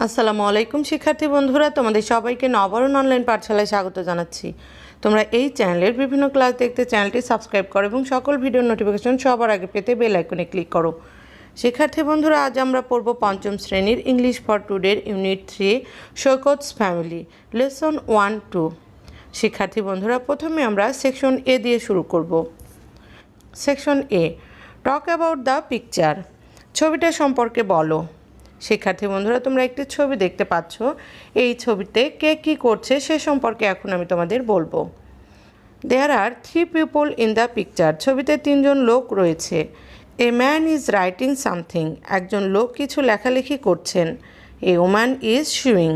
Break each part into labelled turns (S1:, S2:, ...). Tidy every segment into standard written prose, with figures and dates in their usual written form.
S1: আসসালামু আলাইকুম শিক্ষার্থী বন্ধুরা, তোমাদের সবাইকে নবারুণ অনলাইন পাঠশালায় স্বাগত জানাচ্ছি। তোমরা এই চ্যানেলের বিভিন্ন ক্লাস দেখতে চ্যানেলটি সাবস্ক্রাইব করো এবং সকল ভিডিওর নোটিফিকেশন সবার আগে পেতে বেল আইকনে ক্লিক করো। শিক্ষার্থী বন্ধুরা, আজ আমরা পড়ব পঞ্চম শ্রেণীর ইংলিশ ফর টুডের ইউনিট 3 সৈকতস ফ্যামিলি লেসন 1-2। শিক্ষার্থী বন্ধুরা, প্রথমে আমরা সেকশন এ দিয়ে শুরু করব। Section A, talk about the picture. ছবিটা সম্পর্কে বলো। শিক্ষার্থী বন্ধুরা, তোমরা একটি ছবি দেখতে পাচ্ছ। এই ছবিতে কে কী করছে সে সম্পর্কে এখন আমি তোমাদের বলবো। দেয়ার আর 3 পিপল ইন দ্য পিকচার। ছবিতে 3জন লোক রয়েছে। A man is writing something. একজন লোক কিছু লেখালেখি করছেন। A woman is শুইং।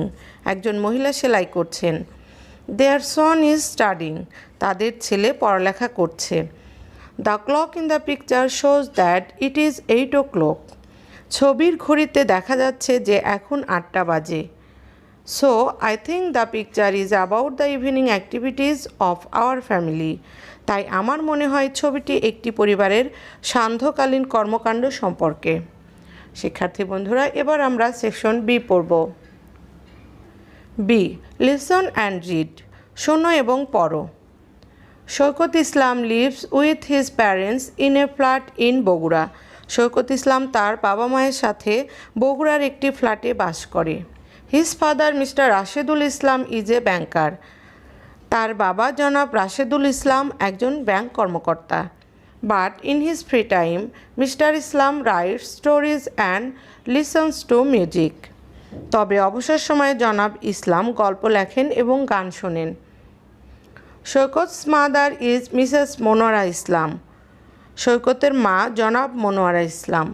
S1: একজন মহিলা সেলাই করছেন। দেয়ার সন ইজ স্টাডিং। তাদের ছেলে পড়ালেখা করছে। The clock in the picture shows that it is 8 o'clock। ছবির ঘড়িতে দেখা যাচ্ছে যে এখন 8টা বাজে। So I think the picture is about the evening activities of our family. তাই আমার মনে হয় ছবিটি একটি পরিবারের সান্ধ্যকালীন কর্মকাণ্ড সম্পর্কে। শিক্ষার্থী বন্ধুরা, এবার আমরা সেকশন বি পড়ব। B, listen and read. শোনো এবং পড়ো। Saikat Islam lives with his parents in a flat in Bogura. Saikat Islam তার বাবা মায়ের সাথে বগুড়ার একটি ফ্ল্যাটে বাস করে। His father mister Rashedul Islam is a banker. তার বাবা জনাব রাশেদুল ইসলাম একজন ব্যাংক কর্মকর্তা। But in his free time mister Islam writes stories and listens to music. তবে অবসর সময়ে জনাব ইসলাম গল্প লেখেন এবং গান শোনেন। Saikat's mother is missus Monowara Islam. সৈকতের মা জনাব Monowara Islam.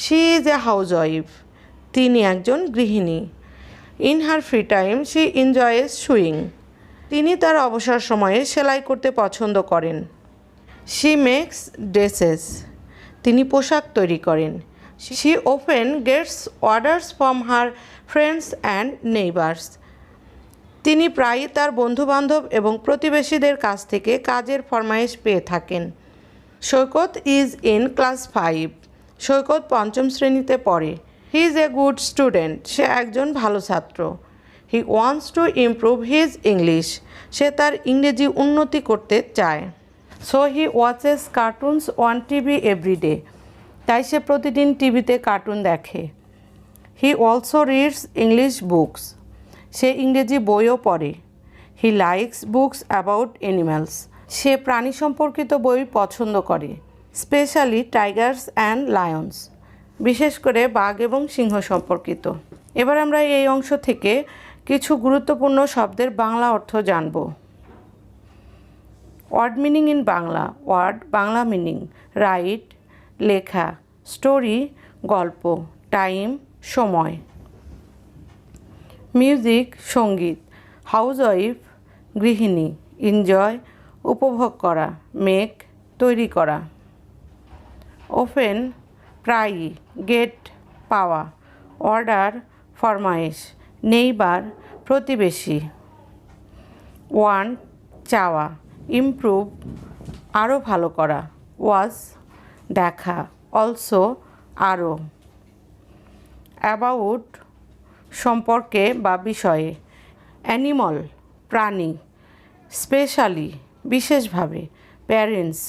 S1: She is a housewife. তিনি একজন গৃহিণী। In her free time she enjoys sewing. তিনি তার অবসর সময়ে সেলাই করতে পছন্দ করেন। She makes dresses. তিনি পোশাক তৈরি করেন। She often gets orders from her friends and neighbours. তিনি প্রায়ই তার বন্ধুবান্ধব এবং প্রতিবেশীদের কাছ থেকে কাজের ফরমাইশ পেয়ে থাকেন। Saikat is in class 5। Saikat 5ম শ্রেণীতে পড়ে। He is a good student. সে একজন ভালো ছাত্র। He wants to improve his English. সে তার ইংরেজি উন্নতি করতে চায়। So he watches cartoons on TV everyday. তাই সে প্রতিদিন টিভিতে কার্টুন দেখে। He also reads English books. সে ইংরেজি বইও পড়ে। He likes books about animals. সে প্রাণী সম্পর্কিত বই পছন্দ করে। Specially tigers and Lions. বিশেষ করে বাঘ এবং সিংহ সম্পর্কিত। এবার আমরা এই অংশ থেকে কিছু গুরুত্বপূর্ণ শব্দের বাংলা অর্থ জানব। Word meaning in Bangla. Word Bangla meaning: write লেখা, স্টোরি গল্প, টাইম সময়, মিউজিক সঙ্গীত, হাউসওয়াইফ গৃহিণী, এনজয় উপভোগ করা, মেক তৈরি করা, ওপেন প্রায়ই, গেট পাওয়া, অর্ডার ফরমাইশ, নেইবার প্রতিবেশী, ওয়ান্ট চাওয়া, ইমপ্রুভ আরও ভালো করা, ওয়াজ দেখা, অলসো আরও, অ্যাবাউট সম্পর্কে বা বিষয়ে, অ্যানিমল প্রাণী, স্পেশালি বিশেষভাবে, প্যারেন্টস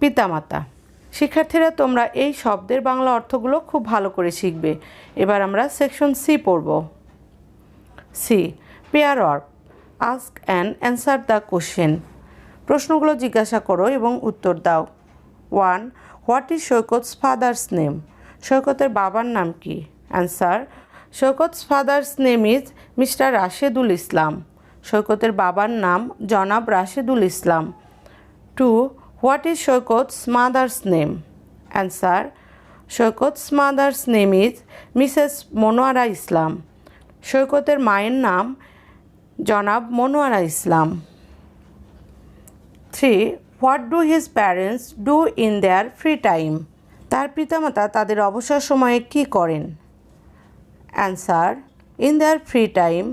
S1: পিতামাতা। শিক্ষার্থীরা, তোমরা এই শব্দের বাংলা অর্থগুলো খুব ভালো করে শিখবে। এবার আমরা সেকশন সি পড়ব। C, pair work. Ask and answer the question. প্রশ্নগুলো জিজ্ঞাসা করো এবং উত্তর দাও। 1. What is Saikat's father's name? সৈকতের বাবার নাম কি? Answer: Saikat's father's name is mister Rashedul Islam. সৈকতের বাবার নাম জনাব Rashedul Islam. 2. What is Saikat's mother's name? Answer: Saikat's mother's name is missus Monowara Islam. সৈকতের মায়ের নাম জনাব Monowara Islam. 3. What do his parents do in their free time? তার পিতামাতা তাদের অবসর সময়ে কী করেন? Answer: in their free time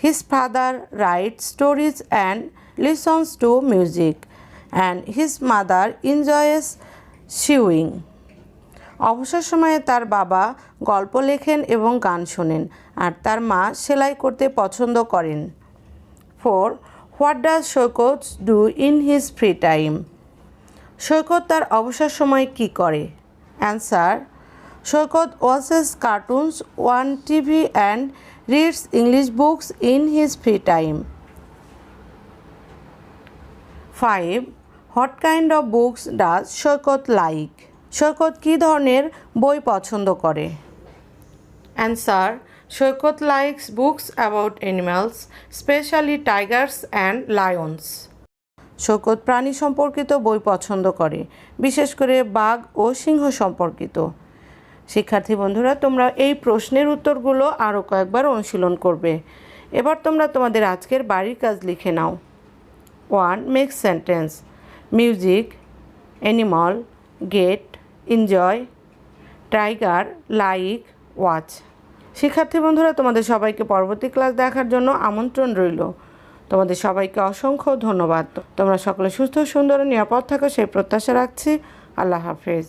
S1: his father rights stories and listens to music and his mother enjoys sewing. অবসর সময়ে তার বাবা গল্প লেখেন এবং গান শোনেন আর তার মা সেলাই করতে পছন্দ করেন। 4. What does Saikat do in his free time? Saikat তার অবসর সময়ে কী করে? Answer: Saikat watches cartoons on TV and reads English books in his free time. 5. What kind of books does Saikat like? Saikat কী ধরনের বই পছন্দ করে? Answer: Saikat likes books about animals, specially tigers and lions. Saikat প্রাণী সম্পর্কিত বই পছন্দ করে, বিশেষ করে বাঘ ও সিংহ সম্পর্কিত। শিক্ষার্থী বন্ধুরা, তোমরা এই প্রশ্নের উত্তরগুলো আরও কয়েকবার অনুশীলন করবে। এবার তোমরা তোমাদের আজকের বাড়ির কাজ লিখে নাও। 1. Make sentence: music, animal, get, enjoy, tiger, like, watch. শিক্ষার্থী বন্ধুরা, তোমাদের সবাইকে পরবর্তী ক্লাস দেখার জন্য আমন্ত্রণ রইল। তোমাদের সবাইকে অসংখ্য ধন্যবাদ। তোমরা সকলে সুস্থ, সুন্দর ও নিরাপদ থাকো সেই প্রত্যাশা রাখছি। আল্লাহ হাফেজ।